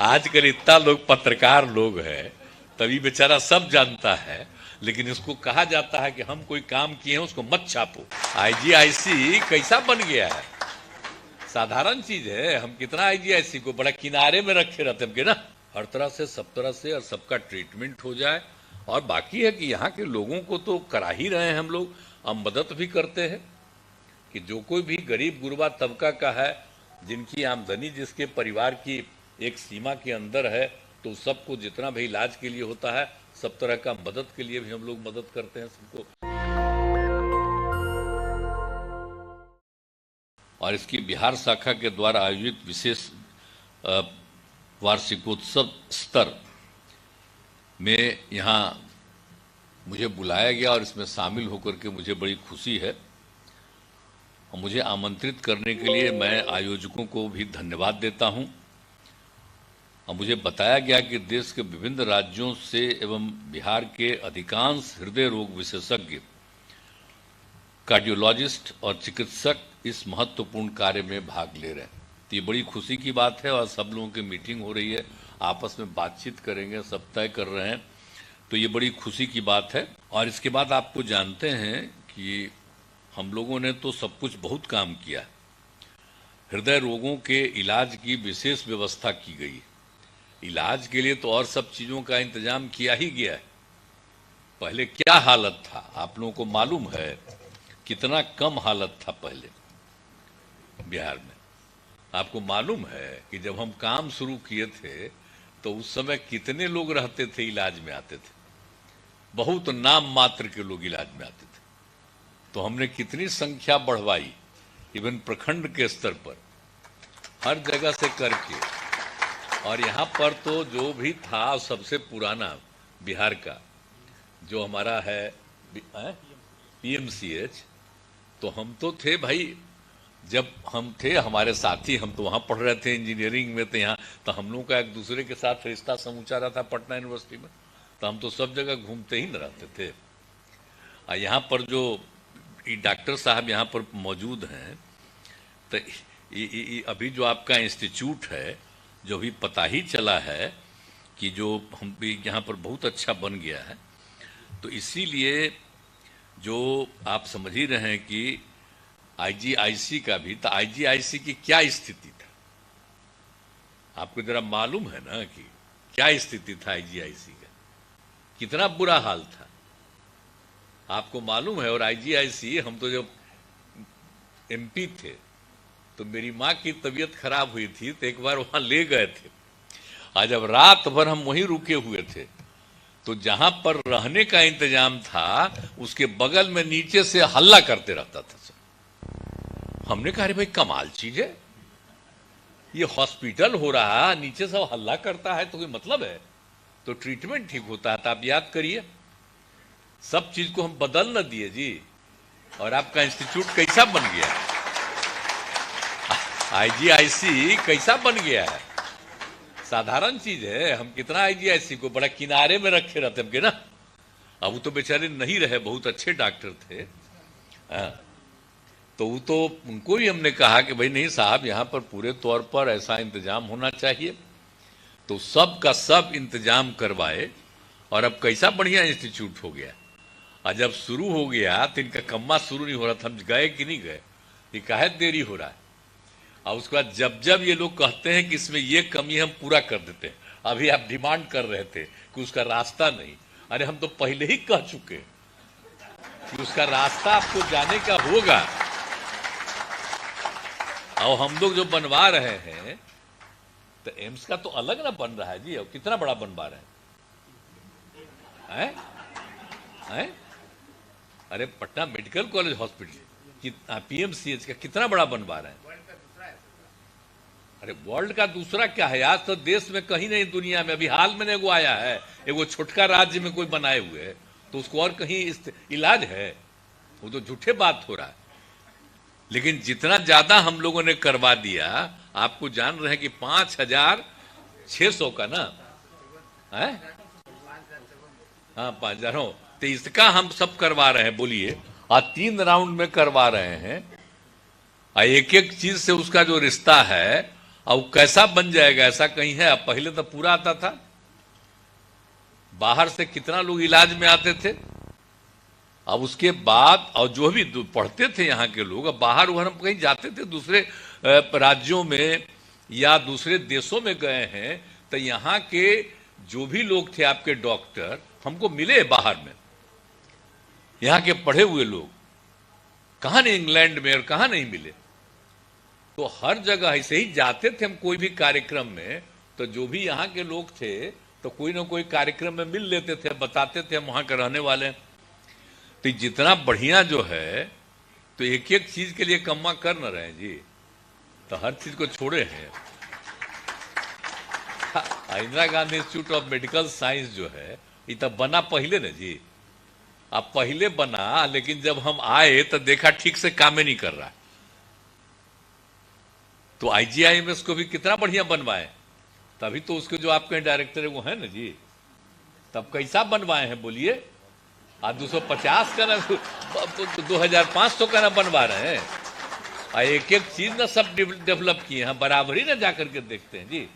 आजकल इतना लोग पत्रकार लोग हैं, तभी बेचारा सब जानता है, लेकिन इसको कहा जाता है कि हम कोई काम किए हैं उसको मत छापो। आईजीआईसी कैसा बन गया है, साधारण चीज है। हम कितना आईजीआईसी को बड़ा किनारे में रखे रहते हैं कि ना, हर तरह से सब तरह से और सबका ट्रीटमेंट हो जाए। और बाकी है कि यहाँ के लोगों को तो करा ही रहे हैं हम लोग, हम मदद भी करते हैं कि जो कोई भी गरीब गुरबा तबका का है, जिनकी आमदनी जिसके परिवार की एक सीमा के अंदर है, तो सबको जितना भी इलाज के लिए होता है, सब तरह का मदद के लिए भी हम लोग मदद करते हैं सबको। और इसकी बिहार शाखा के द्वारा आयोजित विशेष वार्षिकोत्सव स्तर में यहाँ मुझे बुलाया गया और इसमें शामिल होकर के मुझे बड़ी खुशी है। और मुझे आमंत्रित करने के लिए मैं आयोजकों को भी धन्यवाद देता हूँ। और मुझे बताया गया कि देश के विभिन्न राज्यों से एवं बिहार के अधिकांश हृदय रोग विशेषज्ञ, कार्डियोलॉजिस्ट और चिकित्सक इस महत्वपूर्ण कार्य में भाग ले रहे हैं। तो ये बड़ी खुशी की बात है। और सब लोगों की मीटिंग हो रही है, आपस में बातचीत करेंगे, सब तय कर रहे हैं, तो ये बड़ी खुशी की बात है। और इसके बाद आपको जानते हैं कि हम लोगों ने तो सब कुछ बहुत काम किया। हृदय रोगों के इलाज की विशेष व्यवस्था की गई। इलाज के लिए तो और सब चीज़ों का इंतजाम किया ही गया है। पहले क्या हालत था आप लोगों को मालूम है, कितना कम हालत था पहले बिहार में। आपको मालूम है कि जब हम काम शुरू किए थे तो उस समय कितने लोग रहते थे, इलाज में आते थे, बहुत नाम मात्र के लोग इलाज में आते थे। तो हमने कितनी संख्या बढ़वाई, इवन प्रखंड के स्तर पर हर जगह से करके। और यहाँ पर तो जो भी था सबसे पुराना बिहार का जो हमारा है पीएमसीएच, तो हम तो थे भाई, जब हम थे हमारे साथी, हम तो वहाँ पढ़ रहे थे इंजीनियरिंग में, तो यहाँ तो हम लोगों का एक दूसरे के साथ रिश्ता समूचा रहा था पटना यूनिवर्सिटी में, तो हम तो सब जगह घूमते ही न रहते थे। और यहाँ पर जो डॉक्टर साहब यहाँ पर मौजूद हैं, तो अभी जो आपका इंस्टीट्यूट है, जो भी पता ही चला है कि जो हम भी यहाँ पर बहुत अच्छा बन गया है, तो इसीलिए जो आप समझ ही रहे हैं कि आईजीआईसी का भी, तो आईजीआईसी की क्या स्थिति था आपको जरा मालूम है ना, कि क्या स्थिति था आईजीआईसी का, कितना बुरा हाल था आपको मालूम है। और आईजीआईसी, हम तो जब एमपी थे तो मेरी माँ की तबीयत खराब हुई थी, तो एक बार वहां ले गए थे। आज जब रात भर हम वहीं रुके हुए थे, तो जहां पर रहने का इंतजाम था उसके बगल में नीचे से हल्ला करते रहता था सब। हमने कहा अरे भाई कमाल चीज है, ये हॉस्पिटल हो रहा, नीचे सब हल्ला करता है, तो कोई मतलब है, तो ट्रीटमेंट ठीक होता है। तो आप याद करिए, सब चीज को हम बदल न दिए जी। और आपका इंस्टीट्यूट कैसा बन गया, आईजीआईसी कैसा बन गया है, साधारण चीज है। हम कितना आईजीआईसी को बड़ा किनारे में रखे रहते हैं कि ना, अब वो तो बेचारे नहीं रहे, बहुत अच्छे डॉक्टर थे। तो वो तो उनको भी हमने कहा कि भाई नहीं साहब, यहाँ पर पूरे तौर पर ऐसा इंतजाम होना चाहिए। तो सब का सब इंतजाम करवाए, और अब कैसा बढ़िया इंस्टीट्यूट हो गया। और जब शुरू हो गया तो इनका कम्मा शुरू नहीं हो रहा था, हम गए कि नहीं गए, ये काहे देरी हो रहा है। और उसके बाद जब जब ये लोग कहते हैं कि इसमें ये कमी हम पूरा कर देते हैं, अभी आप डिमांड कर रहे थे कि उसका रास्ता नहीं, अरे हम तो पहले ही कह चुके कि उसका रास्ता आपको जाने का होगा। और हम लोग जो बनवा रहे हैं, तो एम्स का तो अलग ना बन रहा है जी, और कितना बड़ा बनवा रहे हैं, हैं? अरे Patna medical college hospital, PMCH का कितना बड़ा बनवा रहे हैं। अरे वर्ल्ड का दूसरा क्या है, आज तो देश में कहीं नहीं, दुनिया में अभी हाल में एगो आया है, एगो छोटका राज्य में कोई बनाए हुए है, तो उसको और कहीं इलाज है, वो तो झूठे बात हो रहा है। लेकिन जितना ज्यादा हम लोगों ने करवा दिया, आपको जान रहे हैं कि 5,600 का ना है, हाँ 5,000, तो इसका हम सब करवा रहे हैं, बोलिए, और 3 राउंड में करवा रहे हैं। एक एक चीज से उसका जो रिश्ता है, अब कैसा बन जाएगा ऐसा कहीं है? अब पहले तो पूरा आता था, बाहर से कितना लोग इलाज में आते थे। अब उसके बाद और जो भी पढ़ते थे यहाँ के लोग, अब बाहर हम कहीं जाते थे दूसरे राज्यों में या दूसरे देशों में गए हैं, तो यहाँ के जो भी लोग थे आपके डॉक्टर हमको मिले बाहर में, यहाँ के पढ़े हुए लोग कहाँ नहीं, इंग्लैंड में और कहाँ नहीं मिले। तो हर जगह ऐसे ही जाते थे हम कोई भी कार्यक्रम में, तो जो भी यहाँ के लोग थे तो कोई ना कोई कार्यक्रम में मिल लेते थे, बताते थे हम वहाँ के रहने वाले हैं। तो जितना बढ़िया जो है, तो एक एक चीज के लिए कम्मा कर न रहे जी, तो हर चीज को छोड़े हैं। Indira Gandhi institute of medical science जो है ये तो बना पहले ना जी, अब पहले बना, लेकिन जब हम आए तो देखा ठीक से काम ही नहीं कर रहा। तो IGIMS को भी कितना बढ़िया बनवाए, तभी तो उसके जो आपके डायरेक्टर है वो है ना जी, तब कैसा बनवाए हैं बोलिए। आज 250 का ना 2500 का ना बनवा रहे हैं, और एक एक चीज ना सब डेवलप किए हैं, बराबरी ना जाकर के देखते हैं जी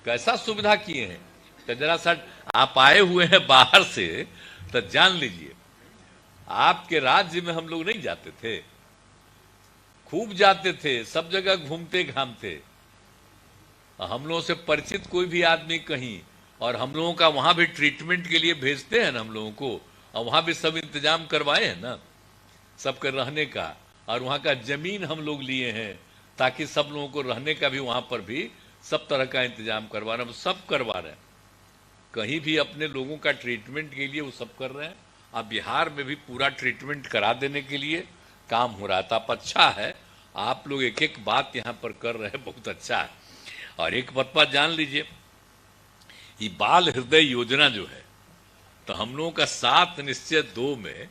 कैसा सुविधा किए हैं। तो जरा सा आप आए हुए हैं बाहर से, तो जान लीजिए आपके राज्य में हम लोग नहीं जाते थे, खूब जाते थे, सब जगह घूमते घामते, हम लोगों से परिचित कोई भी आदमी कहीं, और हम लोगों का वहां भी ट्रीटमेंट के लिए भेजते हैं ना हम लोगों को, और वहां भी सब इंतजाम करवाए हैं ना सबके रहने का, और वहां का जमीन हम लोग लिए हैं ताकि सब लोगों को रहने का भी वहां पर भी सब तरह का इंतजाम करवा रहे हैं, सब करवा रहे हैं। कहीं भी अपने लोगों का ट्रीटमेंट के लिए वो सब कर रहे हैं। अब बिहार में भी पूरा ट्रीटमेंट करा देने के लिए काम हो रहा था। अब अच्छा है, आप लोग एक एक बात यहाँ पर कर रहे हैं, बहुत अच्छा है। और एक बात जान लीजिए, ये बाल हृदय योजना जो है, तो हम लोगों का 7 निश्चय 2 में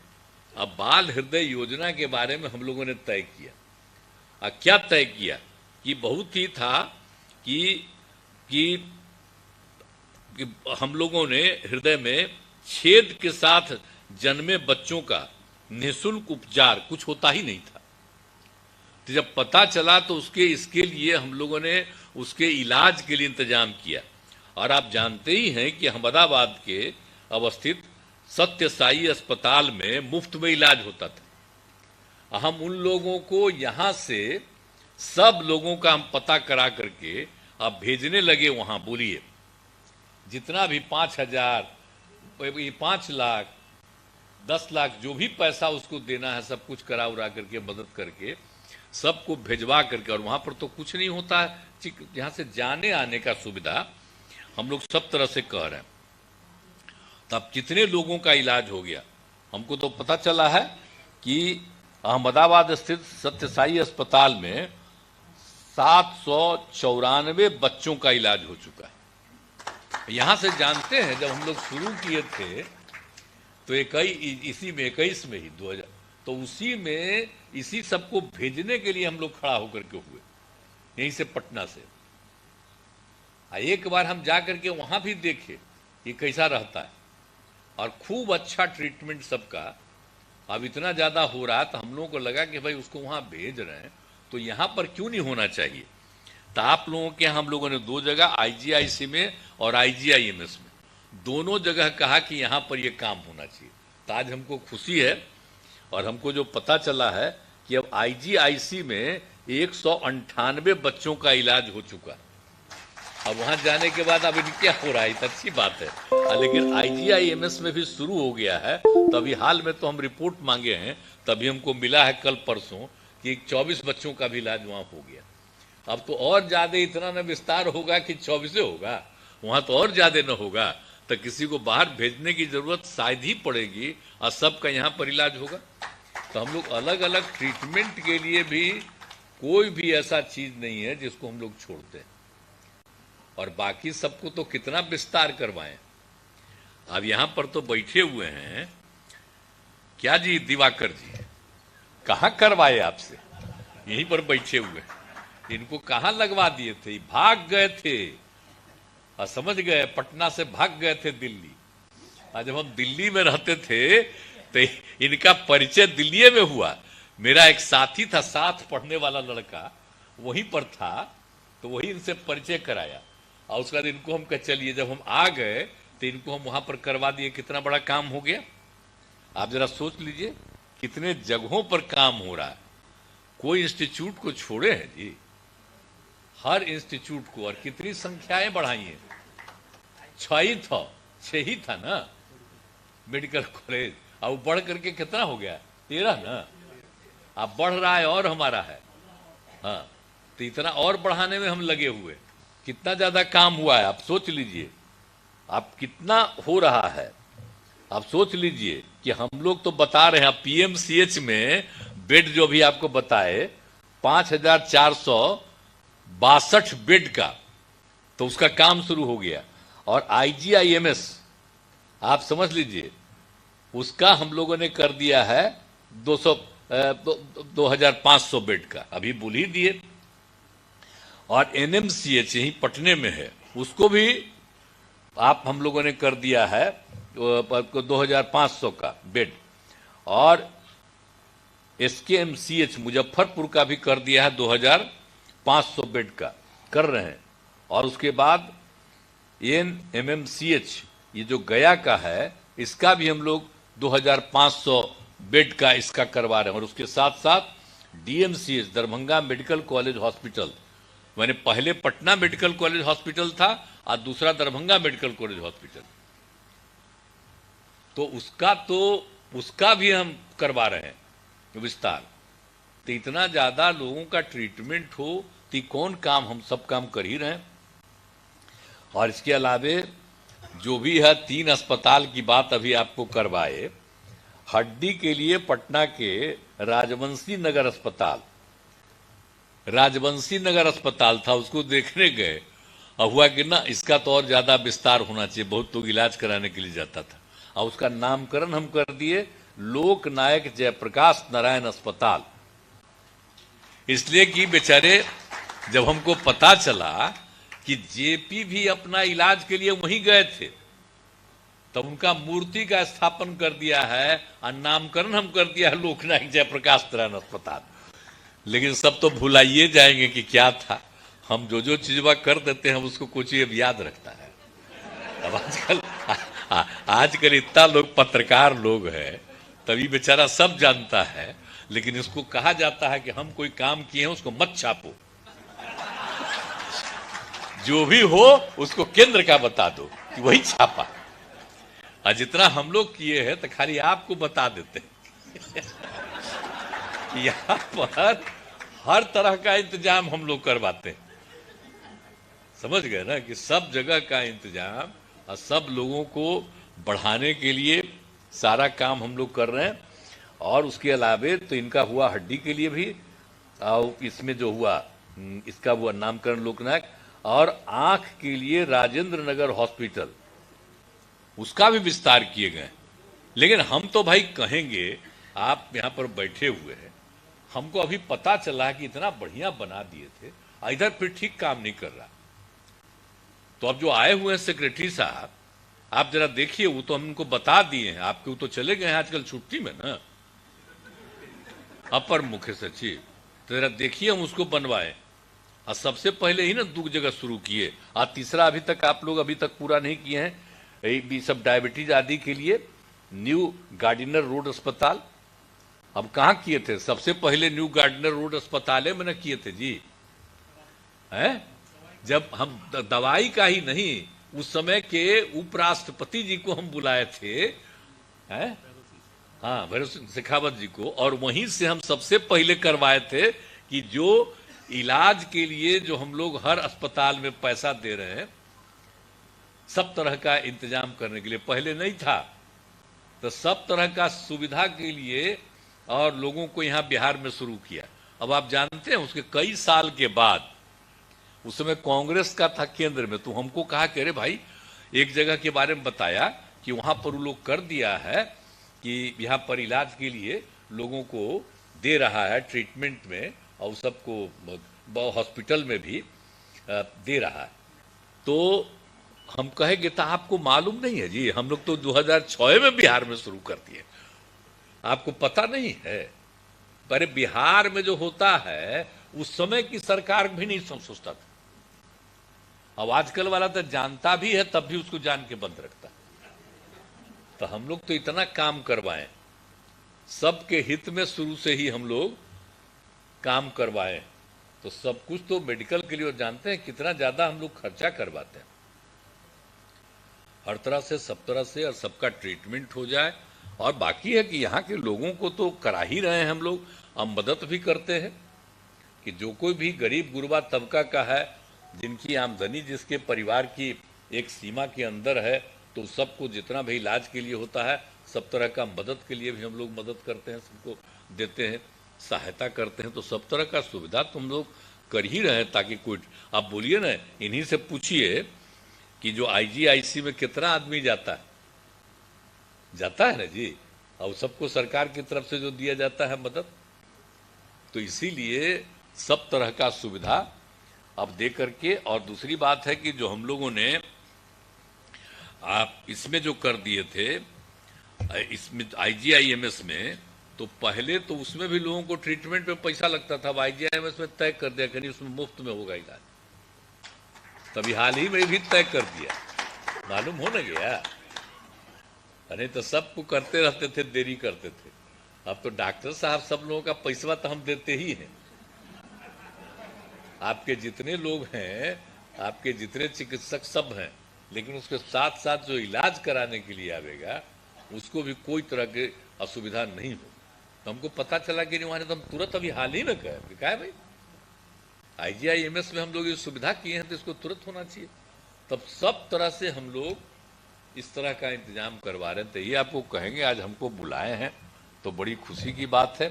अब बाल हृदय योजना के बारे में हम लोगों ने तय किया। क्या तय किया कि बहुत ही था कि हम लोगों ने हृदय में छेद के साथ जन्मे बच्चों का निःशुल्क उपचार कुछ होता ही नहीं था। तो जब पता चला तो इसके लिए हम लोगों ने उसके इलाज के लिए इंतजाम किया। और आप जानते ही हैं कि अहमदाबाद के अवस्थित सत्य साई अस्पताल में मुफ्त में इलाज होता था। हम उन लोगों को यहाँ से सब लोगों का हम पता करा करके अब भेजने लगे वहां। बोलिए जितना भी 5,000, 5 लाख, 10 लाख जो भी पैसा उसको देना है सब कुछ करा उरा करके मदद करके सबको भेजवा करके, और वहां पर तो कुछ नहीं होता है, यहाँ से जाने आने का सुविधा हम लोग सब तरह से कह रहे हैं। तब कितने लोगों का इलाज हो गया। हमको तो पता चला है कि अहमदाबाद स्थित सत्य साई अस्पताल में 794 बच्चों का इलाज हो चुका है। यहां से जानते हैं जब हम लोग शुरू किए थे तो इसी में 21 में ही 2000, तो उसी में इसी सबको भेजने के लिए हम लोग खड़ा होकर के हुए यहीं से पटना से। एक बार हम जा करके वहां भी देखे ये कैसा रहता है, और खूब अच्छा ट्रीटमेंट सबका। अब इतना ज्यादा हो रहा तो हम लोगों को लगा कि भाई उसको वहां भेज रहे हैं तो यहां पर क्यों नहीं होना चाहिए। तो आप लोगों के हम लोगों ने 2 जगह IGIC में और IGIMS में दोनों जगह कहा कि यहां पर यह काम होना चाहिए। तो आज हमको खुशी है, और हमको जो पता चला है कि अब IGIC में 198 बच्चों का इलाज हो चुका। अब वहां जाने के बाद अब क्या हो रहा है, तो अच्छी बात है। लेकिन IGIMS में भी शुरू हो गया है। तो अभी हाल में तो हम रिपोर्ट मांगे हैं, तभी हमको मिला है कल परसों कि 24 बच्चों का भी इलाज वहां हो गया। अब तो और ज्यादा इतना न विस्तार होगा कि 24 होगा, वहां तो और ज्यादा न होगा। तो किसी को बाहर भेजने की जरूरत शायद ही पड़ेगी, और सबका यहाँ पर इलाज होगा। तो हम लोग अलग अलग ट्रीटमेंट के लिए भी कोई भी ऐसा चीज नहीं है जिसको हम लोग छोड़ते हैं, और बाकी सबको तो कितना विस्तार करवाएं। अब यहां पर तो बैठे हुए हैं क्या जी, दिवाकर जी कहां करवाए आपसे, यहीं पर बैठे हुए। इनको कहां लगवा दिए थे, भाग गए थे, और समझ गए पटना से भाग गए थे दिल्ली। आज जब हम दिल्ली में रहते थे तो इनका परिचय दिल्ली में हुआ। मेरा एक साथी था, साथ पढ़ने वाला लड़का वहीं पर था, तो वही इनसे परिचय कराया और उसके बाद इनको हम कह चलिए, जब हम आ गए तो इनको हम वहां पर करवा दिए। कितना बड़ा काम हो गया, आप जरा सोच लीजिए कितने जगहों पर काम हो रहा है। कोई इंस्टीट्यूट को छोड़े हैं जी, हर इंस्टीट्यूट को, और कितनी संख्याएं बढ़ाई हैं। 6 ही था ना मेडिकल कॉलेज, अब बढ़ करके कितना हो गया, 13 ना, अब बढ़ रहा है और हमारा है। हाँ, तो इतना और बढ़ाने में हम लगे हुए, कितना ज्यादा काम हुआ है आप सोच लीजिए, आप कितना हो रहा है आप सोच लीजिए कि हम लोग तो बता रहे हैं पीएमसीएच में बेड जो भी आपको बताए 5462 बेड का, तो उसका काम शुरू हो गया। और आईजीआईएमएस आप समझ लीजिए उसका हम लोगों ने कर दिया है 2500 बेड का, अभी बोल ही दिए। और एनएमसीएच यही पटने में है, उसको भी आप हम लोगों ने कर दिया है 2500 का बेड। और एसकेएमसीएच मुजफ्फरपुर का भी कर दिया है 2500 बेड का कर रहे हैं। और उसके बाद एनएमएमसीएच ये जो गया का है, इसका भी हम लोग 2500 बेड का इसका करवा रहे हैं। और उसके साथ साथ DMCH Darbhanga medical college hospital, मैंने पहले पटना मेडिकल कॉलेज हॉस्पिटल था और दूसरा दरभंगा मेडिकल कॉलेज हॉस्पिटल, तो उसका भी हम करवा रहे हैं विस्तार। तो इतना ज्यादा लोगों का ट्रीटमेंट हो तो कौन काम, हम सब काम कर ही रहे हैं। और इसके अलावे जो भी है 3 अस्पताल की बात अभी आपको करवाए। हड्डी के लिए पटना के राजवंशी नगर अस्पताल था, उसको देखने गए और हुआ कि ना इसका तो और ज्यादा विस्तार होना चाहिए, बहुत लोग इलाज कराने के लिए जाता था, और उसका नामकरण हम कर दिए लोक नायक जयप्रकाश नारायण अस्पताल। इसलिए कि बेचारे जब हमको पता चला कि जेपी भी अपना इलाज के लिए वहीं गए थे, तब उनका मूर्ति का स्थापन कर दिया है और नामकरण हम कर दिया है लोकनायक जयप्रकाश नारायण अस्पताल। लेकिन सब तो भुलाइए जाएंगे कि क्या था, हम जो चीजवा कर देते हैं उसको कुछ अब याद रखता है। अब आजकल इतना लोग पत्रकार लोग हैं, तभी बेचारा सब जानता है, लेकिन इसको कहा जाता है कि हम कोई काम किए हैं उसको मत छापो, जो भी हो उसको केंद्र का बता दो कि वही छापा। और जितना हम लोग किए हैं तो खाली आपको बता देते हैं। यहाँ पर हर तरह का इंतजाम हम लोग करवाते हैं, समझ गए ना, कि सब जगह का इंतजाम और सब लोगों को बढ़ाने के लिए सारा काम हम लोग कर रहे हैं। और उसके अलावे तो इनका हुआ हड्डी के लिए भी, और इसमें जो हुआ इसका हुआ नामकरण लोकनायक। और आंख के लिए राजेंद्र नगर हॉस्पिटल, उसका भी विस्तार किए गए। लेकिन हम तो भाई कहेंगे, आप यहाँ पर बैठे हुए हैं, हमको अभी पता चला कि इतना बढ़िया बना दिए थे, इधर फिर ठीक काम नहीं कर रहा। तो अब जो आए हुए हैं सेक्रेटरी साहब, आप जरा देखिए, वो तो हम उनको बता दिए हैं, आपके वो तो चले गए हैं आजकल छुट्टी में ना, अपर मुख्य सचिव, तो जरा देखिए हम उसको बनवाए। और सबसे पहले ही ना 2 जगह शुरू किए, और तीसरा अभी तक आप लोग अभी तक पूरा नहीं किए हैं, ये सब डायबिटीज आदि के लिए न्यू गार्डिनर रोड अस्पताल। अब कहाँ किए थे, सबसे पहले न्यू गार्डिनर रोड अस्पताल में ना किए थे जी, हैं? जब हम दवाई का ही नहीं, उस समय के उपराष्ट्रपति जी को हम बुलाए थे, हैं? हाँ, भैरव सिंह शेखावत जी को, और वहीं से हम सबसे पहले करवाए थे कि जो इलाज के लिए जो हम लोग हर अस्पताल में पैसा दे रहे हैं, सब तरह का इंतजाम करने के लिए, पहले नहीं था, तो सब तरह का सुविधा के लिए और लोगों को यहाँ बिहार में शुरू किया। अब आप जानते हैं उसके कई साल के बाद, उस समय कांग्रेस का था केंद्र में, तो हमको कहा कि अरे भाई एक जगह के बारे में बताया कि वहां पर वो लोग कर दिया है कि यहाँ पर इलाज के लिए लोगों को दे रहा है ट्रीटमेंट में, और सबको हॉस्पिटल में भी दे रहा है। तो हम कहेंगे तो आपको मालूम नहीं है जी, हम लोग तो 2006 में बिहार में शुरू कर दिए, आपको पता नहीं है। पर बिहार में जो होता है उस समय की सरकार भी नहीं सोचता था, अब आजकल वाला तो जानता भी है तब भी उसको जान के बंद रखता है। तो हम लोग तो इतना काम करवाएं, सबके हित में शुरू से ही हम लोग काम करवाएं, तो सब कुछ तो मेडिकल के लिए जानते हैं कितना ज्यादा हम लोग खर्चा करवाते हैं। हर तरह से सब तरह से और सबका ट्रीटमेंट हो जाए। और बाकी है कि यहाँ के लोगों को तो करा ही रहे हैं हम लोग, हम मदद भी करते हैं कि जो कोई भी गरीब गुरबा तबका का है, जिनकी आमदनी जिसके परिवार की एक सीमा के अंदर है, तो सबको जितना भी इलाज के लिए होता है, सब तरह का मदद के लिए भी हम लोग मदद करते हैं, सबको देते हैं, सहायता करते हैं। तो सब तरह का सुविधा तो हम लोग कर ही रहे हैं, ताकि कोई, आप बोलिए ना, इन्हीं से पूछिए कि जो IGIC में कितना आदमी जाता है ना जी, और सबको सरकार की तरफ से जो दिया जाता है मदद, तो इसीलिए सब तरह का सुविधा अब दे करके। और दूसरी बात है कि जो हम लोगों ने आप इसमें जो कर दिए थे, इसमें IGIMS में, तो पहले तो उसमें भी लोगों को ट्रीटमेंट पे पैसा लगता था। अब IGIMS में तय कर दिया कि उसमें मुफ्त में होगा इलाज, तभी हाल ही में भी तय कर दिया, मालूम हो न गया। अरे तो सबको करते रहते थे, देरी करते थे। अब तो डॉक्टर साहब सब लोगों का पैसा तो हम देते ही हैं। आपके जितने लोग हैं, आपके जितने चिकित्सक सब हैं, लेकिन उसके साथ साथ जो इलाज कराने के लिए आवेगा, उसको भी कोई तरह की असुविधा नहीं हो। तो हमको पता चला कि नहीं, वहां तो हम तुरंत अभी हाल ही में कहा है भाई IGIMS में हम लोग ये सुविधा किए हैं तो इसको तुरंत होना चाहिए। तब सब तरह से हम लोग इस तरह का इंतजाम करवा रहे हैं। तो ये आपको कहेंगे, आज हमको बुलाए हैं तो बड़ी खुशी की बात है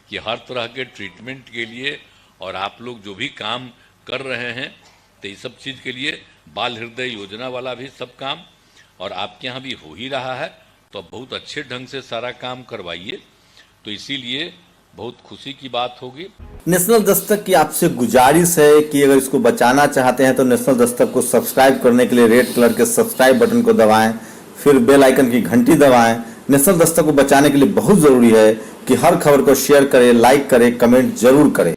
कि हर तरह के ट्रीटमेंट के लिए और आप लोग जो भी काम कर रहे हैं, तो ये सब चीज़ के लिए बाल हृदय योजना वाला भी सब काम और आपके यहाँ भी हो ही रहा है। तो अब बहुत अच्छे ढंग से सारा काम करवाइए, तो इसीलिए बहुत खुशी की बात होगी। नेशनल दस्तक की आपसे गुजारिश है कि अगर इसको बचाना चाहते हैं तो नेशनल दस्तक को सब्सक्राइब करने के लिए रेड कलर के सब्सक्राइब बटन को दबाएं, फिर बेल आइकन की घंटी दबाएं। नेशनल दस्तक को बचाने के लिए बहुत जरूरी है कि हर खबर को शेयर करें, लाइक करें, कमेंट जरूर करें।